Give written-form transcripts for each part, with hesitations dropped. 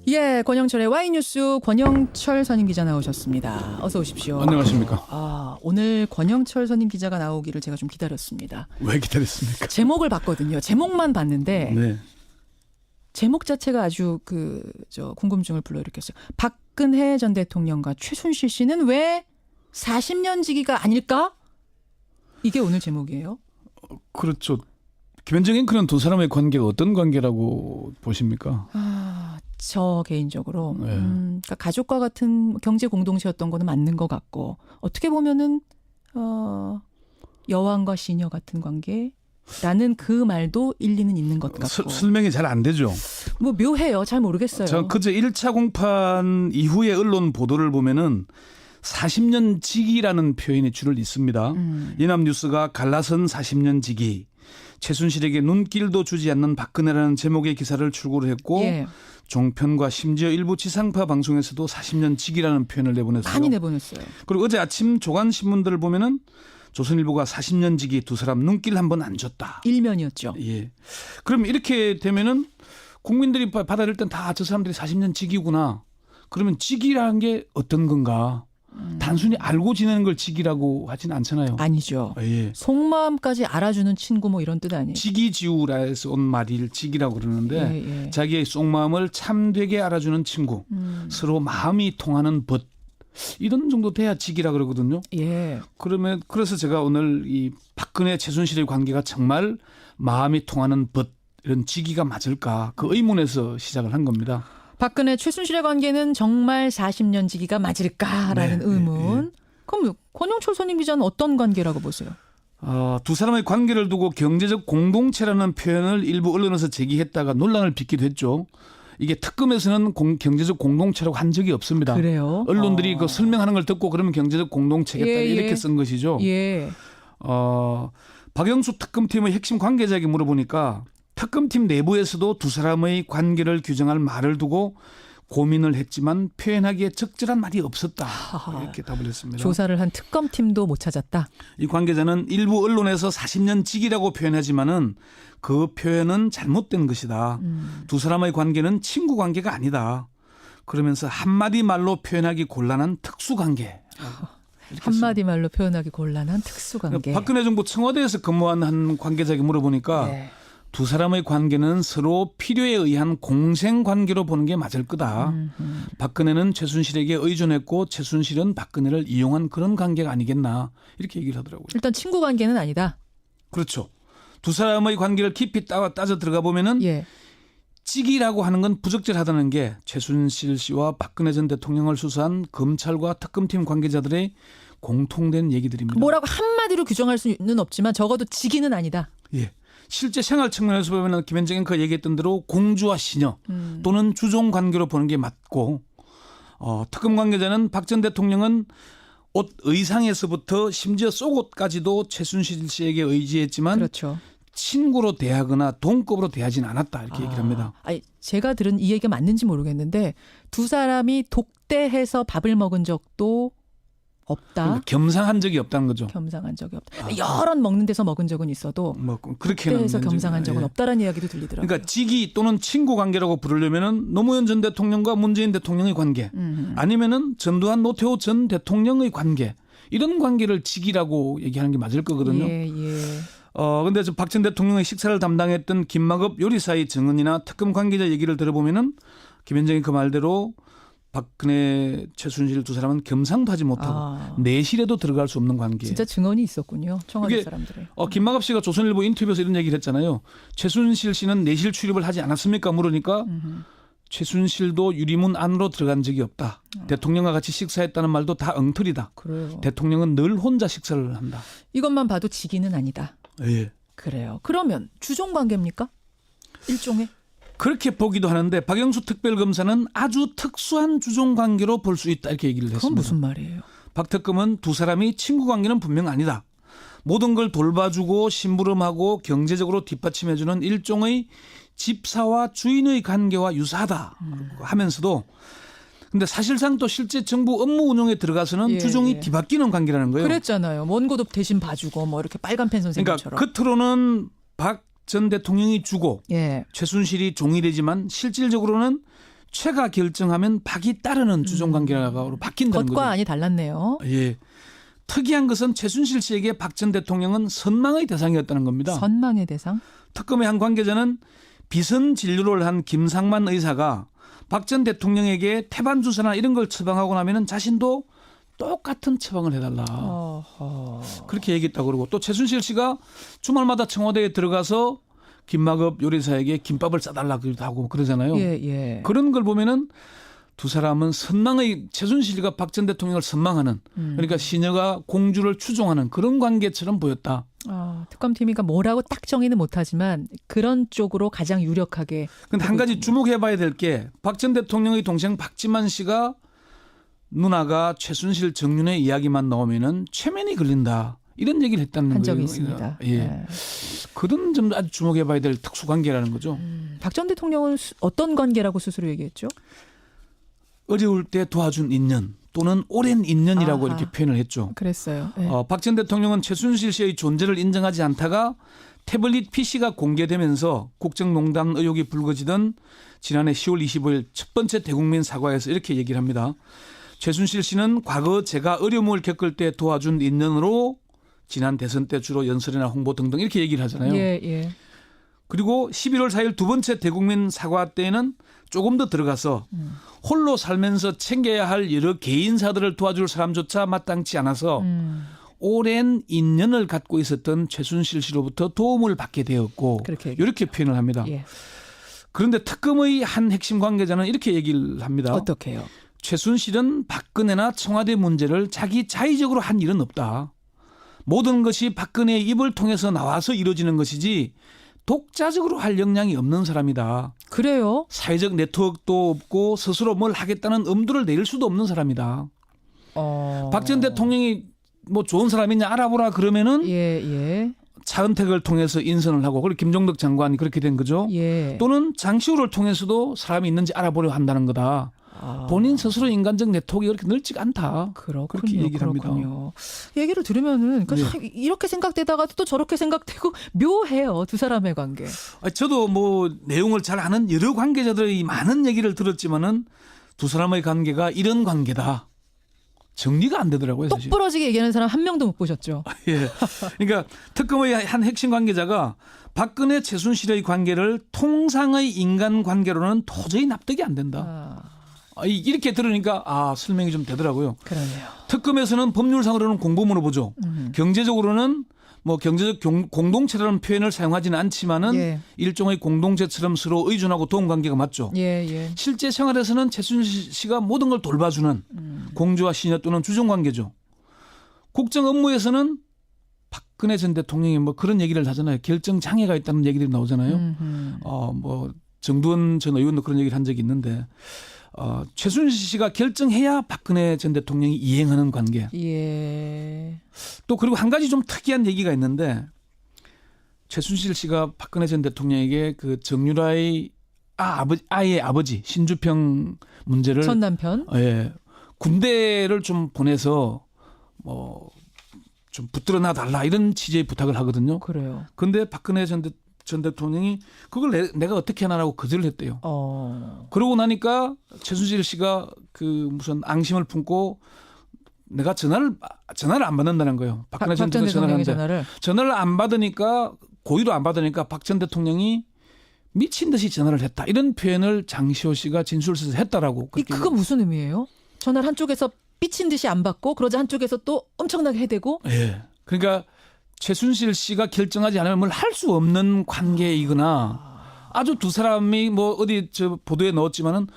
예, 권영철의 와이뉴스 권영철 선임 기자 나오셨습니다. 어서 오십시오. 안녕하십니까. 오늘 권영철 선임 기자가 나오기를 제가 좀 기다렸습니다. 왜 기다렸습니까? 제목을 봤거든요. 제목만 봤는데 네. 제목 자체가 아주 궁금증을 불러일으켰어요. 박근혜 전 대통령과 최순실 씨는 왜 40년 지기가 아닐까? 이게 오늘 제목이에요. 그렇죠. 김현정 앵커는 두 사람의 관계가 어떤 관계라고 보십니까? 저 개인적으로 네. 그러니까 가족과 같은 경제 공동체였던 거는 맞는 것 같고 어떻게 보면은 여왕과 시녀 같은 관계라는 그 말도 일리는 있는 것 같고 설명이 잘 안 되죠. 뭐 묘해요. 잘 모르겠어요. 전 그제 1차 공판 이후의 언론 보도를 보면은 40년 지기라는 표현이 줄을 잇습니다. 연합뉴스가 갈라선 40년 지기, 최순실에게 눈길도 주지 않는 박근혜라는 제목의 기사를 출고를 했고 예. 종편과 심지어 일부 지상파 방송에서도 40년 지기라는 표현을 내보냈어요. 많이 내보냈어요. 그리고 어제 아침 조간 신문들을 보면은 조선일보가 40년 지기 두 사람 눈길 한번 안 줬다. 일면이었죠. 예. 그럼 이렇게 되면은 국민들이 받아들일 땐 다 저 사람들이 40년 지기구나. 그러면 지기라는 게 어떤 건가? 단순히 알고 지내는 걸 지기라고 하진 않잖아요. 아니죠. 예. 속마음까지 알아주는 친구 뭐 이런 뜻 아니에요. 지기지우라에서 온 말일 지기라고 그러는데 예. 자기의 속마음을 참되게 알아주는 친구, 서로 마음이 통하는 벗 이런 정도 돼야 지기라 그러거든요. 예. 그래서 제가 오늘 이 박근혜 최순실의 관계가 정말 마음이 통하는 벗 이런 지기가 맞을까 그 의문에서 시작을 한 겁니다. 박근혜 최순실의 관계는 정말 40년 지기가 맞을까라는 네, 의문. 네. 그럼 권영철 선임 기자는 어떤 관계라고 보세요? 두 사람의 관계를 두고 경제적 공동체라는 표현을 일부 언론에서 제기했다가 논란을 빚기도 했죠. 이게 특검에서는 경제적 공동체라고 한 적이 없습니다. 그래요? 언론들이 그 설명하는 걸 듣고 그러면 경제적 공동체겠다 예, 이렇게 예. 쓴 것이죠. 예. 박영수 특검팀의 핵심 관계자에게 물어보니까 특검팀 내부에서도 두 사람의 관계를 규정할 말을 두고 고민을 했지만 표현하기에 적절한 말이 없었다. 이렇게 답을 했습니다. 조사를 한 특검팀도 못 찾았다. 이 관계자는 일부 언론에서 40년 지기라고 표현하지만은 그 표현은 잘못된 것이다. 두 사람의 관계는 친구 관계가 아니다. 그러면서 한마디 말로 표현하기 곤란한 특수 관계. 한마디 말로 표현하기 곤란한 특수관계. 박근혜 정부 청와대에서 근무한 한 관계자에게 물어보니까 네. 두 사람의 관계는 서로 필요에 의한 공생 관계로 보는 게 맞을 거다. 박근혜는 최순실에게 의존했고 최순실은 박근혜를 이용한 그런 관계가 아니겠나 이렇게 얘기를 하더라고요. 일단 친구 관계는 아니다. 그렇죠. 두 사람의 관계를 깊이 따져 들어가 보면은 예. 찌기라고 하는 건 부적절하다는 게 최순실 씨와 박근혜 전 대통령을 수사한 검찰과 특검팀 관계자들의 공통된 얘기들입니다. 뭐라고 한마디로 규정할 수는 없지만 적어도 지기는 아니다. 예. 실제 생활 측면에서 보면 김현정 앵커가 얘기했던 대로 공주와 시녀 또는 주종 관계로 보는 게 맞고 특검 관계자는 박 전 대통령은 옷 의상에서부터 심지어 속옷까지도 최순실 씨에게 의지했지만 그렇죠. 친구로 대하거나 동급으로 대하지는 않았다 이렇게 얘기를 합니다. 아니, 제가 들은 이 얘기가 맞는지 모르겠는데 두 사람이 독대해서 밥을 먹은 적도 없다. 그러니까 겸상한 적이 없다는 거죠. 겸상한 적이 없다. 여럿 먹는 데서 먹은 적은 있어도 뭐 그렇게는 독대해서 낸 겸상한 적이- 적은 예. 없다라는 이야기도 들리더라고요. 그러니까 지기 또는 친구 관계라고 부르려면은 노무현 전 대통령과 문재인 대통령의 관계, 아니면은 전두환 노태우 전 대통령의 관계 이런 관계를 지기라고 얘기하는 게 맞을 거거든요. 예. 근데 박 전 대통령의 식사를 담당했던 김마급 요리사의 증언이나 특검 관계자 얘기를 들어보면은 김현정이 그 말대로 박근혜, 최순실 두 사람은 겸상도 하지 못하고 내실에도 들어갈 수 없는 관계. 진짜 증언이 있었군요. 청와대 그게, 사람들의. 김마갑 씨가 조선일보 인터뷰에서 이런 얘기를 했잖아요. 최순실 씨는 내실 출입을 하지 않았습니까? 물으니까 최순실도 유리문 안으로 들어간 적이 없다. 대통령과 같이 식사했다는 말도 다 엉터리다. 그래요. 대통령은 늘 혼자 식사를 한다. 이것만 봐도 지기는 아니다. 예. 그래요. 그러면 주종 관계입니까? 일종의? 그렇게 보기도 하는데 박영수 특별검사는 아주 특수한 주종 관계로 볼 수 있다 이렇게 얘기를 했습니다. 그건 무슨 말이에요? 박 특검은 두 사람이 친구 관계는 분명 아니다. 모든 걸 돌봐주고 심부름하고 경제적으로 뒷받침해주는 일종의 집사와 주인의 관계와 유사하다 하면서도 근데 사실상 또 실제 정부 업무 운영에 들어가서는 예, 주종이 예. 뒤바뀌는 관계라는 거예요. 그랬잖아요. 원고도 대신 봐주고 뭐 이렇게 빨간펜 그러니까 선생님처럼. 겉으로는 박 전 대통령이 주고 예. 최순실이 종이 되지만 실질적으로는 최가 결정하면 박이 따르는 주종관계로 바뀐다는 겉과 거죠. 안이 달랐네요. 예. 특이한 것은 최순실 씨에게 박 전 대통령은 선망의 대상이었다는 겁니다. 선망의 대상? 특검의 한 관계자는 비선 진료를 한 김상만 의사가 박 전 대통령에게 태반 주사나 이런 걸 처방하고 나면은 자신도 똑같은 처방을 해달라. 그렇게 얘기했다고 그러고 또 최순실 씨가 주말마다 청와대에 들어가서 김마급 요리사에게 김밥을 싸달라 그러기도 하고 그러잖아요. 예, 예. 그런 걸 보면은 두 사람은 선망의 최순실과 박 전 대통령을 선망하는 그러니까 시녀가 공주를 추종하는 그런 관계처럼 보였다. 특검팀이 뭐라고 딱 정의는 못하지만 그런 쪽으로 가장 유력하게. 근데 한 가지 주목해봐야 될 게 박 전 대통령의 동생 박지만 씨가 누나가 최순실 정윤의 이야기만 나오면은 최면이 걸린다. 이런 얘기를 했다는 한 거예요. 적이 있습니다. 예. 네. 그런 점 아주 주목해봐야 될 특수관계라는 거죠. 박 전 대통령은 어떤 관계라고 스스로 얘기했죠? 어려울 때 도와준 인연 또는 오랜 인연이라고 아하. 이렇게 표현을 했죠. 그랬어요. 네. 박 전 대통령은 최순실 씨의 존재를 인정하지 않다가 태블릿 PC가 공개되면서 국정농단 의혹이 불거지던 지난해 10월 25일 첫 번째 대국민 사과에서 이렇게 얘기를 합니다. 최순실 씨는 과거 제가 어려움을 겪을 때 도와준 인연으로 지난 대선 때 주로 연설이나 홍보 등등 이렇게 얘기를 하잖아요. 예, 예. 그리고 11월 4일 두 번째 대국민 사과 때에는 조금 더 들어가서 홀로 살면서 챙겨야 할 여러 개인사들을 도와줄 사람조차 마땅치 않아서 오랜 인연을 갖고 있었던 최순실 씨로부터 도움을 받게 되었고 이렇게 표현을 합니다. 예. 그런데 특검의 한 핵심 관계자는 이렇게 얘기를 합니다. 어떻게요? 최순실은 박근혜나 청와대 문제를 자기 자의적으로 한 일은 없다. 모든 것이 박근혜의 입을 통해서 나와서 이루어지는 것이지 독자적으로 할 역량이 없는 사람이다. 그래요? 사회적 네트워크도 없고 스스로 뭘 하겠다는 엄두를 내릴 수도 없는 사람이다. 박 전 대통령이 좋은 사람이냐 알아보라 그러면은 예. 차은택을 통해서 인선을 하고 그리고 김종덕 장관이 그렇게 된 거죠. 예. 또는 장시호를 통해서도 사람이 있는지 알아보려 한다는 거다. 본인 스스로 인간적 네트워크가 그렇게 넓지가 않다. 그렇게 얘기를 합니다. 얘기를 들으면은 네. 이렇게 생각되다가도 또 저렇게 생각되고 묘해요. 두 사람의 관계. 저도 내용을 잘 아는 여러 관계자들의 많은 얘기를 들었지만은 두 사람의 관계가 이런 관계다. 정리가 안 되더라고요. 똑 부러지게 얘기하는 사람 한 명도 못 보셨죠. 예. 그러니까 특검의 한 핵심 관계자가 박근혜 최순실의 관계를 통상의 인간 관계로는 도저히 납득이 안 된다. 이렇게 들으니까 설명이 좀 되더라고요. 그러네요. 특검에서는 법률상으로는 공범으로 보죠. 경제적으로는 경제적 공동체라는 표현을 사용하지는 않지만은 일종의 공동체처럼 서로 의존하고 도움 관계가 맞죠. 예. 실제 생활에서는 최순실 씨가 모든 걸 돌봐주는 공주와 시녀 또는 주종 관계죠. 국정 업무에서는 박근혜 전 대통령이 그런 얘기를 하잖아요. 결정 장애가 있다는 얘기들이 나오잖아요. 정두원 전 의원도 그런 얘기를 한 적이 있는데 최순실 씨가 결정해야 박근혜 전 대통령이 이행하는 관계. 예. 또 그리고 한 가지 좀 특이한 얘기가 있는데 최순실 씨가 박근혜 전 대통령에게 그 정유라의 아이의 아버지 신주평 문제를 전 남편. 예. 군대를 좀 보내서 좀 붙들어놔 달라 이런 취지의 부탁을 하거든요. 그래요. 근데 박근혜 전 대통령이 그걸 내가 어떻게 하나라고 거절을 했대요. 그러고 나니까 최순실 씨가 그 무슨 앙심을 품고 내가 전화를 안 받는다는 거예요. 박근혜 전 대통령의 전화를 안 받으니까 고의로 안 받으니까 박 전 대통령이 미친 듯이 전화를 했다. 이런 표현을 장시호 씨가 진술서에서 했다라고. 그건 무슨 의미예요? 전화를 한쪽에서 삐친 듯이 안 받고 그러자 한쪽에서 또 엄청나게 해대고. 예. 그러니까 최순실 씨가 결정하지 않으면 뭘 할 수 없는 관계이거나 아주 두 사람이 어디 보도에 넣었지만은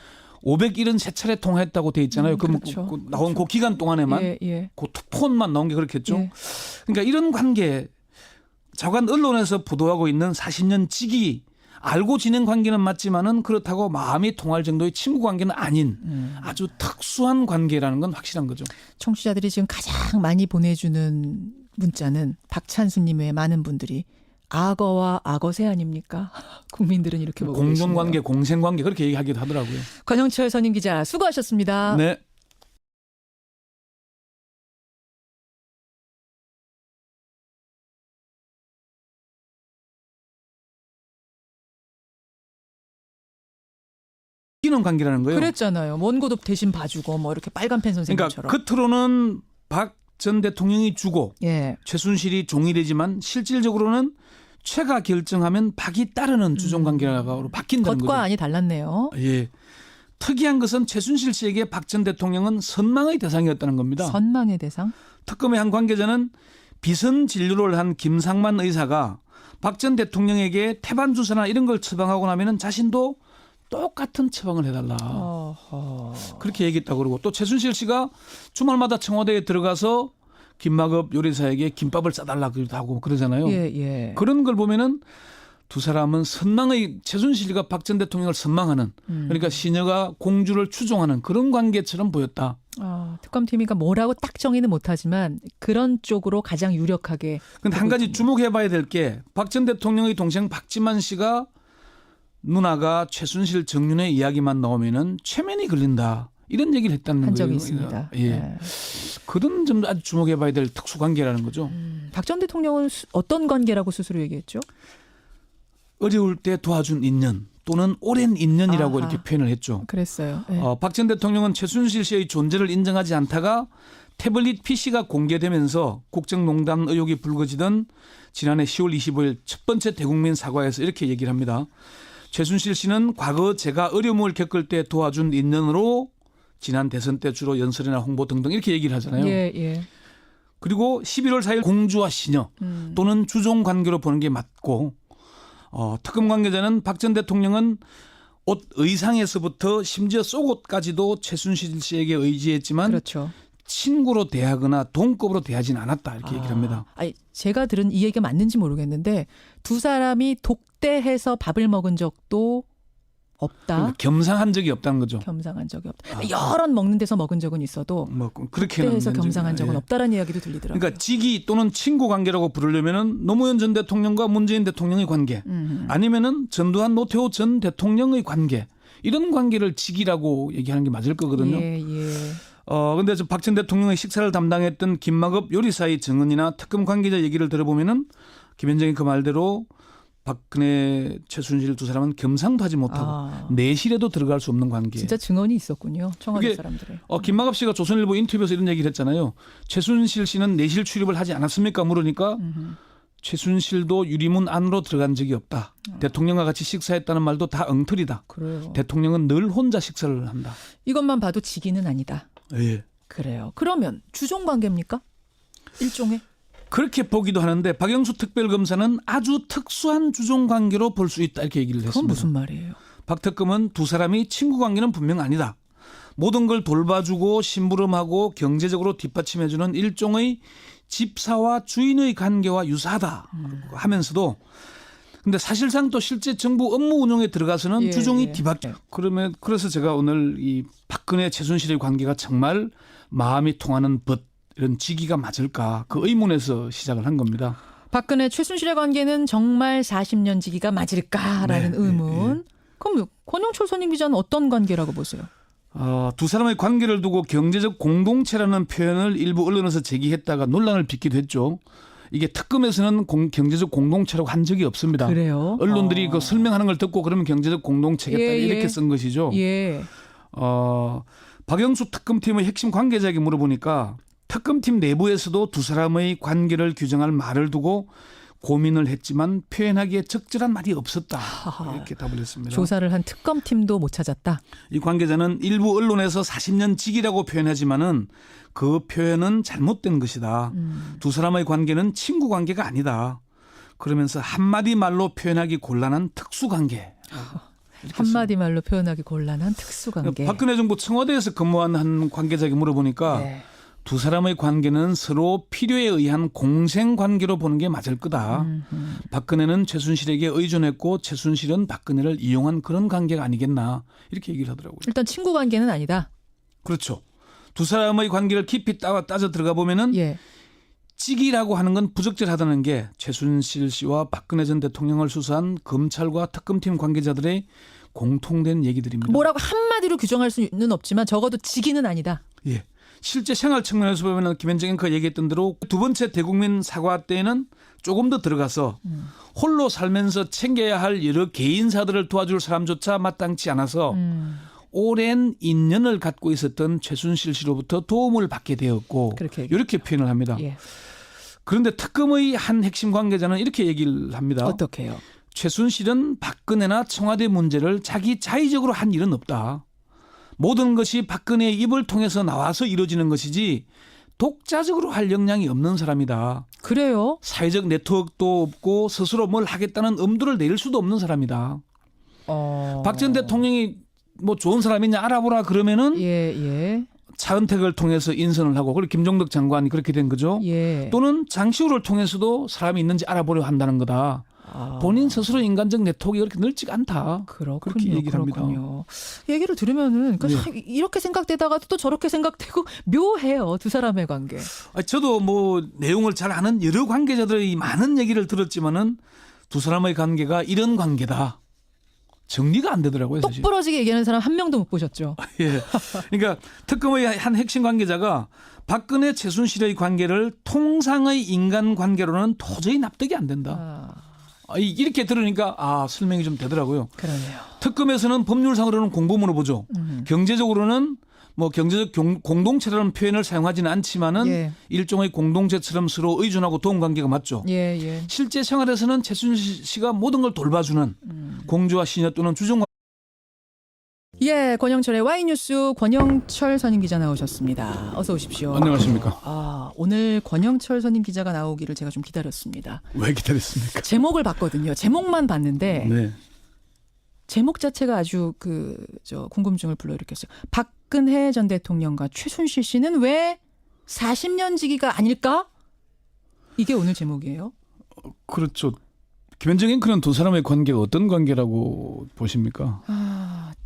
573차례 통화했다고 돼 있잖아요. 그렇죠. 나온 그 기간 동안에만 그 폰만 나온 게 그렇겠죠. 그러니까 이런 관계 자관 언론에서 보도하고 있는 40년 지기 알고 지낸 관계는 맞지만은 그렇다고 마음이 통할 정도의 친구 관계는 아닌 아주 특수한 관계라는 건 확실한 거죠. 청취자들이 지금 가장 많이 보내주는 문자는 박찬수님의 많은 분들이 악어와 악어새 아닙니까? 국민들은 이렇게 보고 계시네요. 공존관계, 공생관계 그렇게 얘기하기도 하더라고요. 권영철 선임 기자 수고하셨습니다. 네. 챙겨주는 관계라는 거예요. 그랬잖아요. 원고도 대신 봐주고 뭐 이렇게 빨간펜 선생님처럼. 그러니까 겉으로는 박 전 대통령이 주고 예. 최순실이 종이되지만 실질적으로는 최가 결정하면 박이 따르는 주종관계로 바뀐다는 겉과 거죠. 안이 달랐네요. 예. 특이한 것은 최순실 씨에게 박 전 대통령은 선망의 대상이었다는 겁니다. 선망의 대상? 특검의 한 관계자는 비선 진료를 한 김상만 의사가 박 전 대통령에게 태반 주사나 이런 걸 처방하고 나면은 자신도 똑같은 처방을 해달라. 어허. 그렇게 얘기했다고 그러고 또 최순실 씨가 주말마다 청와대에 들어가서 김마급 요리사에게 김밥을 싸달라고 하고 그러잖아요. 예, 예. 그런 걸 보면은 두 사람은 선망의 최순실과 박 전 대통령을 선망하는 그러니까 시녀가 공주를 추종하는 그런 관계처럼 보였다. 특검팀이 뭐라고 딱 정의는 못하지만 그런 쪽으로 가장 유력하게. 근데 한 가지 주목해봐야 될 게 박 전 대통령의 동생 박지만 씨가 누나가 최순실 정윤의 이야기만 나오면은 최면이 걸린다. 이런 얘기를 했다는 한 거예요. 적이 있습니다. 예. 예. 그런 점도 아주 주목해봐야 될 특수 관계라는 거죠. 박 전 대통령은 어떤 관계라고 스스로 얘기했죠? 어려울 때 도와준 인연 또는 오랜 인연이라고 아하. 이렇게 표현을 했죠. 그랬어요. 예. 박 전 대통령은 최순실 씨의 존재를 인정하지 않다가 태블릿 PC가 공개되면서 국정농단 의혹이 불거지던 지난해 10월 25일 첫 번째 대국민 사과에서 이렇게 얘기를 합니다. 최순실 씨는 과거 제가 어려움을 겪을 때 도와준 인연으로 지난 대선 때 주로 연설이나 홍보 등등 이렇게 얘기를 하잖아요. 예, 예. 그리고 11월 4일 공주와 시녀 또는 주종 관계로 보는 게 맞고 특검 관계자는 박 전 대통령은 옷 의상에서부터 심지어 속옷까지도 최순실 씨에게 의지했지만 그렇죠. 친구로 대하거나 동급으로 대하지는 않았다 이렇게 얘기를 합니다. 아니, 제가 들은 이 얘기가 맞는지 모르겠는데 두 사람이 독대해서 밥을 먹은 적도 없다. 그러니까 겸상한 적이 없다는 거죠. 겸상한 적이 없다. 여럿 먹는 데서 먹은 적은 있어도 뭐 그렇게는 독대해서 없는 겸상한 적이- 적은 예. 없다라는 이야기도 들리더라고요. 그러니까 직위 또는 친구 관계라고 부르려면은 노무현 전 대통령과 문재인 대통령의 관계, 아니면은 전두환 노태우 전 대통령의 관계 이런 관계를 직위라고 얘기하는 게 맞을 거거든요. 예, 예. 근데 박 전 대통령의 식사를 담당했던 김마급 요리사의 증언이나 특검 관계자 얘기를 들어보면은 김현정이 그 말대로 박근혜, 최순실 두 사람은 겸상도 하지 못하고 내실에도 들어갈 수 없는 관계. 진짜 증언이 있었군요. 청와대 그게, 사람들의. 김마갑 씨가 조선일보 인터뷰에서 이런 얘기를 했잖아요. 최순실 씨는 내실 출입을 하지 않았습니까? 물으니까 최순실도 유리문 안으로 들어간 적이 없다. 대통령과 같이 식사했다는 말도 다 엉터리다. 그래요. 대통령은 늘 혼자 식사를 한다. 이것만 봐도 직위는 아니다. 예. 그래요. 그러면 주종 관계입니까? 일종의? 그렇게 보기도 하는데 박영수 특별검사는 아주 특수한 주종 관계로 볼 수 있다 이렇게 얘기를 했습니다. 그건 무슨 말이에요? 박 특검은 두 사람이 친구 관계는 분명 아니다. 모든 걸 돌봐주고 심부름하고 경제적으로 뒷받침해주는 일종의 집사와 주인의 관계와 유사하다 하면서도 근데 사실상 또 실제 정부 업무 운영에 들어가서는 예, 주종이 예. 뒤바뀌어. 그래서 제가 오늘 이 박근혜 최순실의 관계가 정말 마음이 통하는 이런 직위가 맞을까 그 의문에서 시작을 한 겁니다. 박근혜 최순실의 관계는 정말 40년 지기가 맞을까라는 네, 의문. 그럼 권영철 선임 기자는 어떤 관계라고 보세요? 두 사람의 관계를 두고 경제적 공동체라는 표현을 일부 언론에서 제기했다가 논란을 빚기도 했죠. 이게 특검에서는 경제적 공동체라고 한 적이 없습니다. 그래요? 언론들이 그 설명하는 걸 듣고 그러면 경제적 공동체겠다 예, 이렇게 예. 쓴 것이죠. 예. 박영수 특검팀의 핵심 관계자에게 물어보니까 특검팀 내부에서도 두 사람의 관계를 규정할 말을 두고 고민을 했지만 표현하기에 적절한 말이 없었다. 이렇게 답을 했습니다. 조사를 한 특검팀도 못 찾았다. 이 관계자는 일부 언론에서 40년 직이라고 표현하지만은 그 표현은 잘못된 것이다. 두 사람의 관계는 친구 관계가 아니다. 그러면서 한마디 말로 표현하기 곤란한 특수 관계. 한마디 말로 표현하기 곤란한 특수관계. 박근혜 정부 청와대에서 근무한 한 관계자에게 물어보니까 네. 두 사람의 관계는 서로 필요에 의한 공생 관계로 보는 게 맞을 거다. 박근혜는 최순실에게 의존했고 최순실은 박근혜를 이용한 그런 관계가 아니겠나 이렇게 얘기를 하더라고요. 일단 친구 관계는 아니다. 그렇죠. 두 사람의 관계를 깊이 따져 들어가 보면은 예. 직이라고 하는 건 부적절하다는 게 최순실 씨와 박근혜 전 대통령을 수사한 검찰과 특검팀 관계자들의 공통된 얘기들입니다. 뭐라고 한마디로 규정할 수는 없지만 적어도 직위는 아니다. 예. 실제 생활 측면에서 보면 김현정 앵커가 얘기했던 대로 두 번째 대국민 사과 때에는 조금 더 들어가서 홀로 살면서 챙겨야 할 여러 개인사들을 도와줄 사람조차 마땅치 않아서 오랜 인연을 갖고 있었던 최순실 씨로부터 도움을 받게 되었고 그렇게 이렇게 표현을 합니다. 예. 그런데 특검의 한 핵심 관계자는 이렇게 얘기를 합니다. 어떻게요? 최순실은 박근혜나 청와대 문제를 자기 자의적으로 한 일은 없다. 모든 것이 박근혜의 입을 통해서 나와서 이루어지는 것이지 독자적으로 할 역량이 없는 사람이다. 그래요? 사회적 네트워크도 없고 스스로 뭘 하겠다는 엄두를 내릴 수도 없는 사람이다. 박 전 대통령이 뭐 좋은 사람이냐 알아보라 그러면은 예. 차은택을 통해서 인선을 하고 그리고 김종덕 장관이 그렇게 된 거죠. 예. 또는 장시호를 통해서도 사람이 있는지 알아보려 한다는 거다. 본인 스스로 인간적 네트워크가 그렇게 넓지가 않다. 그렇군요. 그렇게 얘기를 합니다. 그렇군요. 얘기를 들으면은 그러니까 이렇게 생각되다가도 또 저렇게 생각되고 묘해요. 두 사람의 관계. 저도 뭐 내용을 잘 아는 여러 관계자들의 많은 얘기를 들었지만은 두 사람의 관계가 이런 관계다. 정리가 안 되더라고요. 똑 사실. 부러지게 얘기하는 사람 한 명도 못 보셨죠. 예. 그러니까 특검의 한 핵심 관계자가 박근혜 최순실의 관계를 통상의 인간 관계로는 도저히 납득이 안 된다. 이렇게 들으니까 설명이 좀 되더라고요. 그러네요. 특검에서는 법률상으로는 공범으로 보죠. 경제적으로는 뭐 경제적 공동체라는 표현을 사용하지는 않지만은 예. 일종의 공동체처럼 서로 의존하고 도움 관계가 맞죠. 예. 실제 생활에서는 최순실 씨가 모든 걸 돌봐주는 공주와 시녀 또는 주종과 예, 권영철의 와이뉴스 권영철 선임 기자 나오셨습니다. 어서 오십시오. 안녕하십니까. 오늘 권영철 선임 기자가 나오기를 제가 좀 기다렸습니다. 왜 기다렸습니까? 제목을 봤거든요. 제목만 봤는데 네. 제목 자체가 아주 궁금증을 불러일으켰어요. 박근혜 전 대통령과 최순실 씨는 왜 40년 지기가 아닐까? 이게 오늘 제목이에요. 그렇죠. 김현정 앵커는 두 사람의 관계가 어떤 관계라고 보십니까?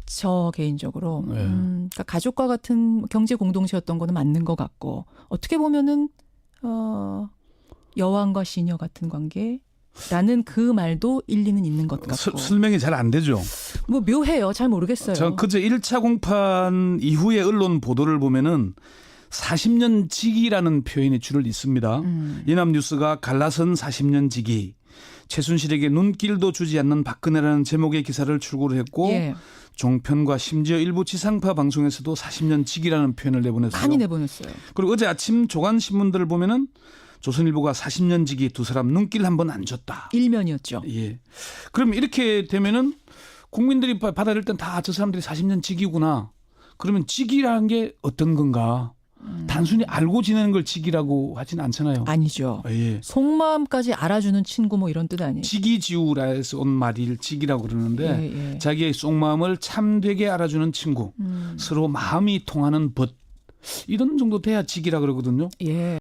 저 개인적으로 네. 그러니까 가족과 같은 경제 공동체였던 거는 맞는 것 같고 어떻게 보면은 여왕과 시녀 같은 관계라는 그 말도 일리는 있는 것 같고 설명이 잘 안 되죠. 뭐 묘해요. 잘 모르겠어요. 전 그제 1차 공판 이후의 언론 보도를 보면은 40년 지기라는 표현이 줄을 잇습니다. 연합뉴스가 갈라선 40년 지기, 최순실에게 눈길도 주지 않는 박근혜라는 제목의 기사를 출고를 했고 예. 종편과 심지어 일부 지상파 방송에서도 40년 지기라는 표현을 내보냈어요. 많이 내보냈어요. 그리고 어제 아침 조간 신문들을 보면은 조선일보가 40년 지기 두 사람 눈길 한번 안 줬다. 일면이었죠. 예. 그럼 이렇게 되면은 국민들이 받아들일 땐 다 저 사람들이 40년 지기구나. 그러면 지기라는 게 어떤 건가? 단순히 알고 지내는 걸 지기라고 하진 않잖아요. 아니죠. 예. 속마음까지 알아주는 친구 뭐 이런 뜻 아니에요. 지기지우라에서 온 말일 지기라고 그러는데 예. 자기의 속마음을 참되게 알아주는 친구, 서로 마음이 통하는 벗 이런 정도 돼야 지기라 그러거든요. 예.